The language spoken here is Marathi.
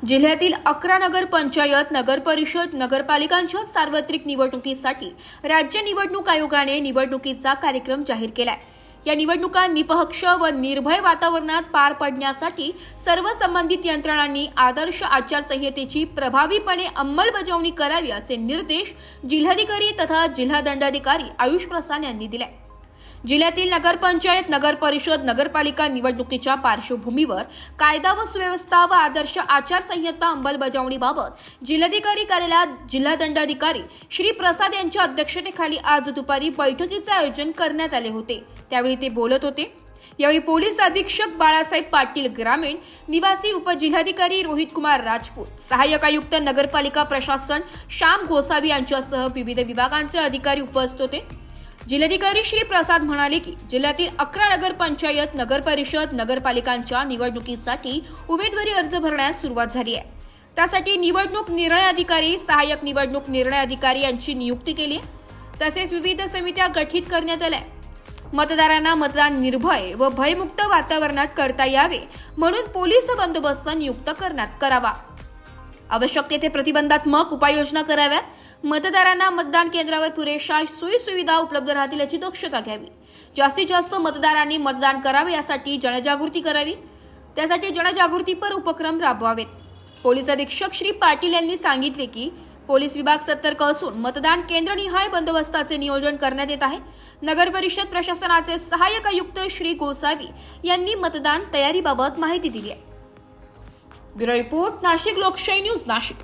जिल्ह्यातील 11 नगर पंचायत, नगर परिषद, नगरपालिकांच्या सार्वत्रिक निवडणुकीसाठी राज्य निवडणूक आयोगाने निवडणुकीचा कार्यक्रम जाहीर केलाय। या निवडणुका निपक्ष व निर्भय वातावरणात पार पडण्यासाठी सर्व संबंधित यंत्रणांनी आदर्श आचारसंहितेची प्रभावीपणे अंमलबजावणी करावी असे निर्देश जिल्हाधिकारी तथा जिल्हा दंडाधिकारी आयुष प्रसाद यांनी दिले। जिल्ह्यातील नगरपंचायत, नगर परिषद, नगरपालिका निवडणुकीच्या पार्श्वभूमीवर कायदा व सुव्यवस्था व आदर्श आचारसंहिता अंमलबजावणीबाबत जिल्हाधिकारी कार्यालयात जिल्हा दंडाधिकारी श्री प्रसाद यांच्या अध्यक्षतेखाली आज दुपारी बैठकीचे आयोजन करण्यात आले होते। त्यावेळी ते बोलत होते। यावेळी पोलीस अधीक्षक बाळासाहेब पाटील ग्रामीण, निवासी उपजिल्हाधिकारी रोहित कुमार राजपूत, सहाय्यक आयुक्त नगरपालिका प्रशासन श्याम गोसावी यांच्यासह विविध विभागांचे अधिकारी उपस्थित होते। जिल्हाधिकारी श्री प्रसाद म्हणाले की जिल्ह्यातील 11 नगर पंचायत, नगर परिषद, नगरपालिकांच्या निवडणुकीसाठी उमेदवारी अर्ज भरण्यास सुरुवात झाली आहे। त्यासाठी निवडणूक निर्णय अधिकारी, सहाय्यक निवडणूक निर्णय अधिकारी यांची नियुक्ती केली आहे। तसेच विविध समित्या गठीत करण्यात आल्या। मतदारांना मतदान निर्भय व भयमुक्त वातावरणात करता यावे म्हणून पोलीस बंदोबस्त नियुक्त करावा। आवश्यक तेथे प्रतिबंधात्मक उपाययोजना कराव्यात। मतदारांना मतदान केंद्रावर पुरेशा सोयी सुविधा उपलब्ध राहतील याची दक्षता घ्यावी। जास्तीत जास्त मतदारांनी मतदान करावे यासाठी जनजागृती करावी। त्यासाठी जनजागृतीपर उपक्रम राबवावेत। पोलीस अधीक्षक श्री पाटील यांनी सांगितले की पोलीस विभाग सतर्क असून मतदान केंद्रनिहाय बंदोबस्ताचे नियोजन करण्यात येत आहे। नगर परिषद प्रशासनाचे सहाय्यक आयुक्त श्री गोसावी यांनी मतदान तयारीबाबत माहिती दिली आहे। ब्युरो रिपोर्ट, नाशिक लोकशाही न्यूज, नाशिक।